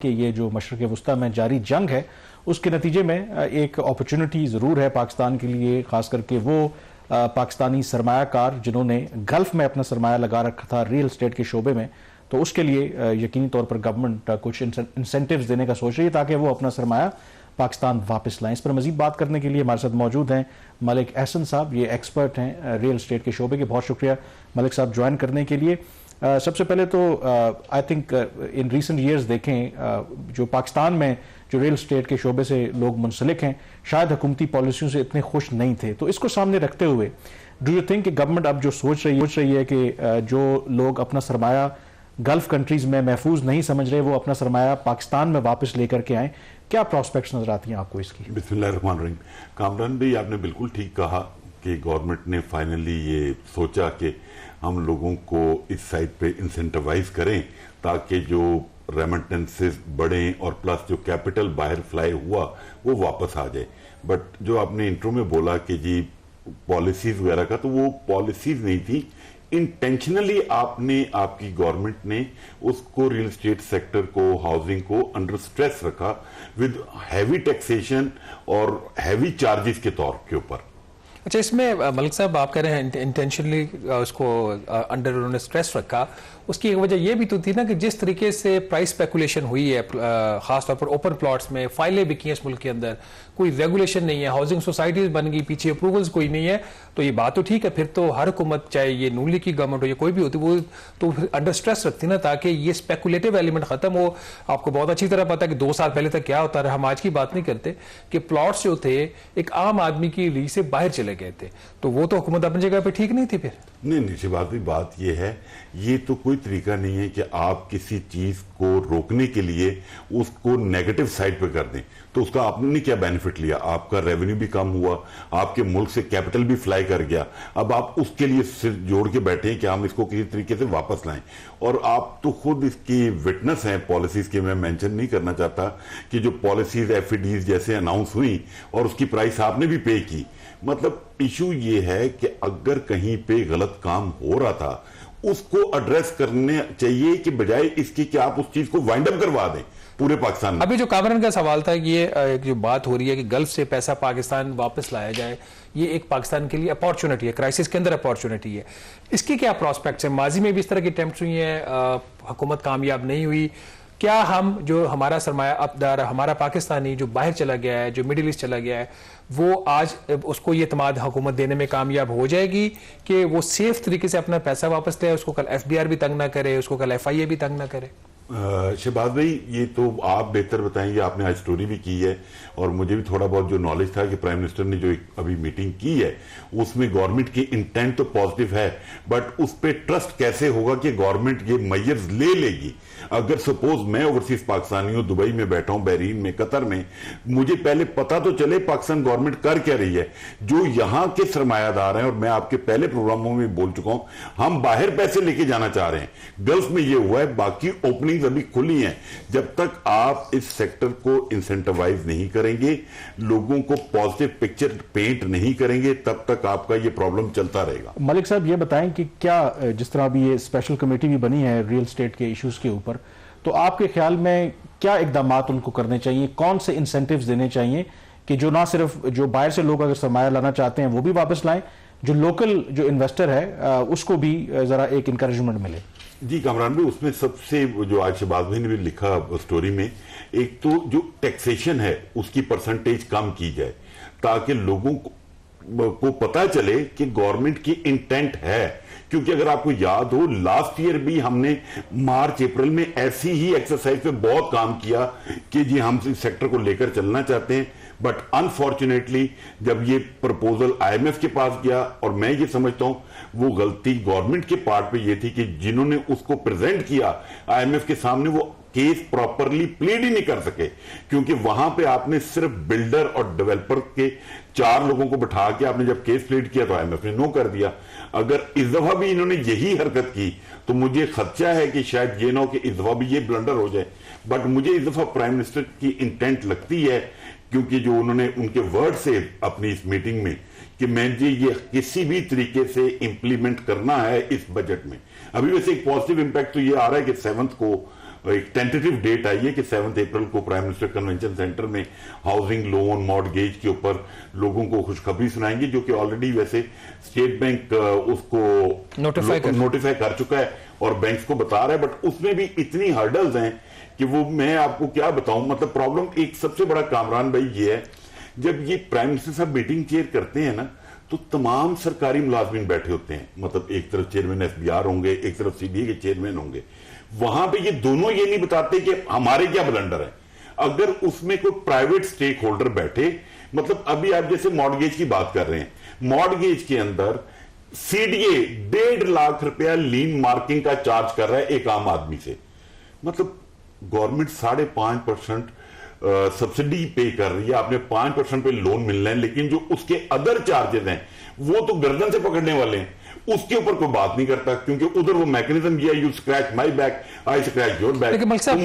کہ یہ جو مشرق وسطیٰ میں جاری جنگ ہے اس کے نتیجے میں ایک اپرچونٹی ضرور ہے پاکستان کے لیے، خاص کر کے وہ پاکستانی سرمایہ کار جنہوں نے گلف میں اپنا سرمایہ لگا رکھا تھا ریل اسٹیٹ کے شعبے میں، تو اس کے لیے یقینی طور پر گورنمنٹ کچھ انسینٹیوز دینے کا سوچ رہی ہے تاکہ وہ اپنا سرمایہ پاکستان واپس لائیں۔ اس پر مزید بات کرنے کے لیے ہمارے ساتھ موجود ہیں ملک احسن صاحب، یہ ایکسپرٹ ہیں ریل اسٹیٹ کے شعبے کے۔ بہت شکریہ ملک صاحب جوائن کرنے کے لیے۔ سب سے پہلے تو I think in recent years دیکھیں جو پاکستان میں جو ریل اسٹیٹ کے شعبے سے لوگ منسلک ہیں شاید حکومتی پالیسیوں سے اتنے خوش نہیں تھے، تو اس کو سامنے رکھتے ہوئے ڈو یو تھنک کہ گورنمنٹ اب جو سوچ رہی ہے کہ جو لوگ اپنا سرمایہ گلف کنٹریز میں محفوظ نہیں سمجھ رہے وہ اپنا سرمایہ پاکستان میں واپس لے کر کے آئیں، کیا پراسپیکٹس نظر آتی ہیں آپ کو اس کی؟ بسم اللہ الرحمن الرحیم۔ کامران بھائی آپ نے بالکل ٹھیک کہا کہ گورنمنٹ نے فائنلی یہ سوچا کہ ہم لوگوں کو اس سائٹ پہ انسینٹیوائز کریں تاکہ جو ریمیٹنسز بڑھیں اور پلس جو کیپٹل باہر فلائی ہوا وہ واپس آ جائے۔ بٹ جو آپ نے انٹرو میں بولا کہ جی پالیسیز وغیرہ کا، تو وہ پالیسیز نہیں تھی، انٹینشنلی آپ کی گورنمنٹ نے اس کو ریل اسٹیٹ سیکٹر کو، ہاؤسنگ کو انڈر سٹریس رکھا ود ہیوی ٹیکسیشن اور ہیوی چارجز کے طور کے اوپر۔ اچھا، اس میں ملک صاحب آپ کہہ رہے ہیں انٹینشنلی اس کو انڈر انہوں نے سٹریس رکھا، اس کی ایک وجہ یہ بھی تو تھی نا کہ جس طریقے سے پرائس اسپیکولیشن ہوئی ہے خاص طور پر اوپن پلاٹس میں، فائلیں بکی ہیں اس ملک کے اندر، کوئی ریگولیشن نہیں ہے، ہاؤسنگ سوسائٹیز بن گئی، پیچھے اپروولز کوئی نہیں ہے، تو یہ بات تو ٹھیک ہے، پھر تو ہر حکومت چاہے یہ نون لیگ کی گورنمنٹ ہو یا کوئی بھی ہوتی وہ تو انڈر سٹریس رکھتی نا تاکہ یہ اسپیکولیٹو ایلیمنٹ ختم ہو۔ آپ کو بہت اچھی طرح پتا ہے کہ 2 سال پہلے تک کیا ہوتا رہا، ہم آج کی بات نہیں کرتے کہ پلاٹس جو تھے ایک عام آدمی کی لیج سے باہر چلے گئے تھے، تو وہ تو حکومت اپنی جگہ پہ ٹھیک نہیں تھی پھر۔ نہیں بات یہ ہے، یہ تو کوئی طریقہ نہیں ہے کہ آپ کسی چیز کو روکنے کے لیے اس کو نیگیٹو سائڈ پہ کر دیں، تو اس کا آپ نے کیا بینیفٹ لیا؟ آپ کا ریونیو بھی کم ہوا، آپ کے ملک سے کیپٹل بھی فلائی کر گیا، اب آپ اس کے لیے سر جوڑ کے بیٹھے ہیں کہ ہم اس کو کسی طریقے سے واپس لائیں، اور آپ تو خود اس کی وٹنس ہیں پالیسیز کے۔ میں مینشن نہیں کرنا چاہتا کہ جو پالیسیز ایف ای ڈیز جیسے اناؤنس ہوئی اور اس کی پرائس آپ نے بھی پے کی، مطلب ایشو یہ ہے کہ اگر کہیں پہ غلط کام ہو رہا تھا اس کو ایڈریس کرنے چاہیے کہ بجائے اس کی کہ آپ اس چیز کو وائنڈ اپ کروا دیں پورے پاکستان میں۔ ابھی جو کامران کا سوال تھا کہ یہ جو بات ہو رہی ہے کہ گلف سے پیسہ پاکستان واپس لایا جائے، یہ ایک پاکستان کے لیے اپارچونٹی ہے، کرائسس کے اندر اپارچونٹی ہے، اس کی کیا پراسپیکٹس ہیں؟ ماضی میں بھی اس طرح کی اٹیمپٹس ہوئی ہیں، حکومت کامیاب نہیں ہوئی، کیا ہم جو ہمارا سرمایہ ابدار ہمارا پاکستانی جو باہر چلا گیا ہے، جو مڈل ایسٹ چلا گیا ہے، وہ آج اس کو یہ اعتماد حکومت دینے میں کامیاب ہو جائے گی کہ وہ سیف طریقے سے اپنا پیسہ واپس لے، اس کو کل ایف بی آر بھی تنگ نہ کرے، اس کو کل ایف آئی اے بھی تنگ نہ کرے؟ شہباز بھائی یہ تو آپ بہتر بتائیں گے، آپ نے آج سٹوری بھی کی ہے اور مجھے بھی تھوڑا بہت جو نالج تھا کہ پرائم منسٹر نے جو ابھی میٹنگ کی ہے اس میں گورنمنٹ کی انٹینٹ تو پازیٹیو ہے، بٹ اس پہ ٹرسٹ کیسے ہوگا کہ گورنمنٹ یہ میئرز لے گی؟ اگر سپوز میں اوورسیز پاکستانی ہوں، دبئی میں بیٹھا ہوں، بحرین میں، قطر میں، مجھے پہلے پتا تو چلے پاکستان گورنمنٹ کر کیا رہی ہے۔ جو یہاں کے سرمایہ دار ہیں، اور میں آپ کے پہلے پروگراموں میں بول چکا ہوں، ہم باہر پیسے لے کے جانا چاہ رہے ہیں، گلف میں یہ ہوا ہے، باقی اوپننگ ابھی کھلی ہیں۔ جب تک آپ اس سیکٹر کو انسینٹیوائز نہیں کریں گے، لوگوں کو پازیٹیو پکچر پینٹ نہیں کریں گے، تب تک آپ کا یہ پرابلم چلتا رہے گا۔ ملک صاحب یہ بتائیں کہ کیا جس طرح بھی یہ اسپیشل کمیٹی بھی بنی ہے ریل اسٹیٹ کے ایشوز کے اوپر، تو آپ کے خیال میں کیا اقدامات ان کو کرنے چاہیے، کون سے انسینٹیوز دینے چاہیے کہ جو نہ صرف جو باہر سے لوگ اگر سرمایہ لانا چاہتے ہیں وہ بھی واپس لائیں، جو لوکل جو انویسٹر ہے اس کو بھی ذرا ایک انکریجمنٹ ملے؟ جی کامران بھائی، اس میں سب سے جو آج شہباز بھائی نے بھی لکھا سٹوری میں، ایک تو جو ٹیکسیشن ہے اس کی پرسنٹیج کم کی جائے تاکہ لوگوں کو پتا چلے کہ گورنمنٹ کی انٹینٹ ہے، کیونکہ اگر آپ کو یاد ہو لاسٹ ایئر بھی ہم نے مارچ اپریل میں ایسی ہی ایکسرسائز پہ بہت کام کیا کہ جی ہم اس سیکٹر کو لے کر چلنا چاہتے ہیں، بٹ انفارچونیٹلی جب یہ پرپوزل آئی ایم ایف کے پاس گیا، اور میں یہ سمجھتا ہوں وہ غلطی گورنمنٹ کے پارٹ پہ یہ تھی کہ جنہوں نے اس کو پریزنٹ کیا آئی ایم ایف کے سامنے وہ کیس پراپرلی پلیڈ ہی نہیں کر سکے، کیونکہ وہاں پہ آپ نے صرف بلڈر اور ڈیولپر کے 4 لوگوں کو بٹھا کے آپ نے جب کیس پلیڈ کیا تو آئی ایم ایف نے نو کر دیا۔ اگر اس دفعہ بھی انہوں نے یہی حرکت کی تو مجھے خدشہ ہے کہ شاید یہ نہ ہو کہ اس دفعہ بھی یہ بلنڈر ہو جائے، بٹ مجھے اس دفعہ پرائم منسٹر کی انٹینٹ لگتی ہے، کیونکہ جو انہوں نے ان کے ورڈ سے اپنی اس میٹنگ میں کہ میں جی یہ کسی بھی طریقے سے امپلیمنٹ کرنا ہے اس بجٹ میں۔ ابھی ویسے ایک پازیٹیو امپیکٹ تو یہ آ رہا ہے کہ 7th کو ایک ٹینٹیٹیو ڈیٹ آئی ہے کہ 7 اپریل کو پرائم منسٹر کنونشن سینٹر میں ہاؤسنگ لون مارگیج کے اوپر لوگوں کو خوشخبری سنائیں گے, جو کہ آلریڈی ویسے اسٹیٹ بینک اس کو نوٹیفائی کر چکا ہے اور بینکس کو بتا رہا ہے, بٹ اس میں بھی اتنی ہرڈلز ہیں کہ وہ میں آپ کو کیا بتاؤں. مطلب پرابلم ایک سب سے بڑا کامران بھائی یہ ہے, جب یہ پرائم منسٹر صاحب میٹنگ چیئر کرتے ہیں نا تو تمام سرکاری ملازمین بیٹھے ہوتے ہیں, مطلب ایک طرف چیئرمین ایف بی آر ہوں گے, ایک طرف سی بی اے کے چیئرمین ہوں گے. وہاں پہ یہ دونوں یہ نہیں بتاتے کہ ہمارے کیا بلنڈر ہے. اگر اس میں کوئی پرائیویٹ سٹیک ہولڈر بیٹھے, مطلب ابھی آپ جیسے مارگیج کی بات کر رہے ہیں, مارگیج کے اندر سی ڈی اے 1.5 لاکھ روپیہ لین مارکنگ کا چارج کر رہا ہے ایک عام آدمی سے. مطلب گورنمنٹ 5.5% سبسڈی پے کر رہی ہے, آپ نے 5% پہ لون ملنا ہے, لیکن جو اس کے ادر چارجز ہیں وہ تو گردن سے پکڑنے والے ہیں, اس کے اوپر کوئی بات نہیں کرتا, کیونکہ ادھر وہ میکنزم یہ ہے, you scratch my back I scratch your back. لیکن ملک صاحب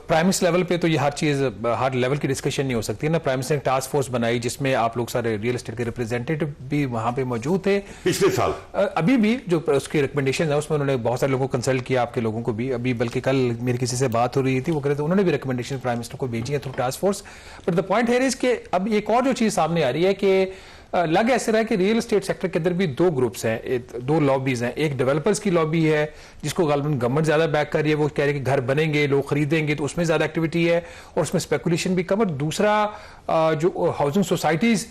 پرائم منسٹر لیول پہ تو یہ ہر چیز ہر لیول کی ڈسکشن نہیں ہو سکتی نا. پرائم منسٹر نے ٹاسک فورس بنائی جس میں آپ لوگ سارے ریئل اسٹیٹ کے ریپرزینٹیٹو بھی وہاں پہ موجود تھے پچھلے سال. ابھی بھی جو اس کی ریکمنڈیشن ہے اس میں انہوں نے بہت سارے لوگوں کو کنسلٹ کیا, آپ کے لوگوں کو بھی. ابھی بلکہ کل میری کسی سے بات ہو رہی تھی, وہ کہہ رہے تھے انہوں نے بھی ریکمنڈیشن پرائم منسٹر کو بھیجی ہے through task force. But the point here is کہ اب ایک اور جو چیز سامنے آ رہی ہے کہ لگ ایسے رہا ہے کہ ریئل اسٹیٹ سیکٹر کے اندر بھی 2 گروپس ہیں, 2 لابیز ہیں. ایک ڈیولپرز کی لابی ہے جس کو غالباً گورنمنٹ زیادہ بیک کر رہی ہے, وہ کہہ رہے ہیں کہ گھر بنیں گے, لوگ خریدیں گے, تو اس میں زیادہ ایکٹیویٹی ہے اور اس میں اسپیکولیشن بھی کم. اور دوسرا جو ہاؤسنگ سوسائٹیز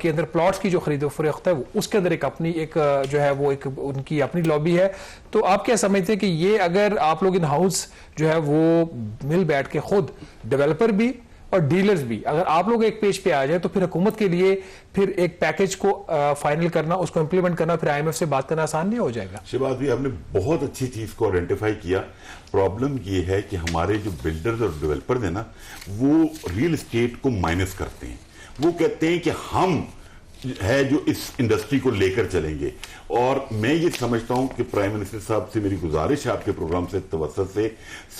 کے اندر پلاٹس کی جو خرید و فروخت ہے اس کے اندر ایک اپنی ایک جو ہے وہ ایک ان کی اپنی لابی ہے. تو آپ کیا سمجھتے ہیں کہ یہ اگر آپ لوگ ان ہاؤس جو ہے وہ مل بیٹھ کے خود ڈیولپر بھی اور ڈیلرز بھی اگر آپ لوگ ایک پیج پہ آ جائیں تو پھر حکومت کے لیے پھر ایک پیکج کو فائنل کرنا, اس کو امپلیمنٹ کرنا, پھر آئی ایم ایف سے بات کرنا آسان نہیں ہو جائے گا؟ شہباز بھی آپ نے بہت اچھی چیز کو آئیڈینٹیفائی کیا. پرابلم یہ ہے کہ ہمارے جو بلڈرز اور ڈیولپرز ہیں نا وہ ریئل اسٹیٹ کو مائنس کرتے ہیں. وہ کہتے ہیں کہ ہم ہے جو اس انڈسٹری کو لے کر چلیں گے, اور میں یہ سمجھتا ہوں کہ پرائم منسٹر صاحب سے میری گزارش ہے آپ کے پروگرام سے توسط سے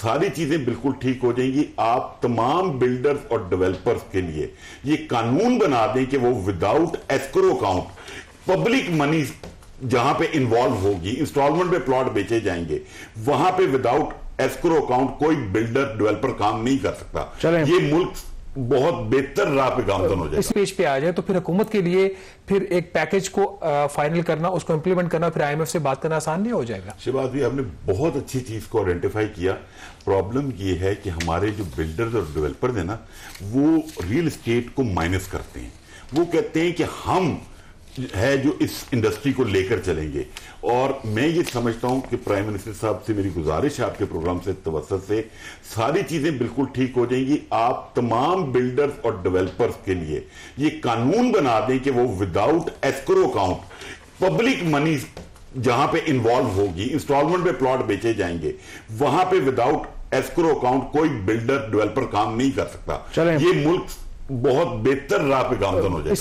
ساری چیزیں بالکل ٹھیک ہو جائیں گی. آپ تمام بلڈرز اور ڈیولپرز کے لیے یہ قانون بنا دیں کہ وہ without escrow account public money جہاں پہ انوالو ہوگی, انسٹالمنٹ پہ پلاٹ بیچے جائیں گے, وہاں پہ وداؤٹ ایسکرو اکاؤنٹ کوئی بلڈر ڈیولپر کام نہیں کر سکتا. یہ ملک بہت بہتر راہ پہ گامزن ہو جائے. اس پیج پہ آ جائے تو پھر حکومت کے لیے پھر ایک پیکج کو فائنل کرنا, اس کو امپلیمنٹ کرنا, پھر آئی ایم ایف سے بات کرنا آسان نہیں ہو جائے گا؟ شہباز بھی آپ نے بہت اچھی چیز کو آئیڈینٹیفائی کیا. پرابلم یہ ہے کہ ہمارے جو بلڈرز اور ڈیولپرز ہیں نا وہ ریئل اسٹیٹ کو مائنس کرتے ہیں. وہ کہتے ہیں کہ ہم ہے جو اس انڈسٹری کو لے کر چلیں گے, اور میں یہ سمجھتا ہوں کہ پرائم منسٹر صاحب سے میری گزارش ہے آپ کے پروگرام سے توسط سے ساری چیزیں بالکل ٹھیک ہو جائیں گی. آپ تمام بلڈرز اور ڈیولپرز کے لیے یہ قانون بنا دیں کہ وہ without escrow account public money جہاں پہ انوالو ہوگی, انسٹالمنٹ پہ پلاٹ بیچے جائیں گے, وہاں پہ وداؤٹ ایسکرو اکاؤنٹ کوئی بلڈر ڈیولپر کام نہیں کر سکتا. یہ ملک بہت بہتر راہ پہ گامزن ہو جائے گا.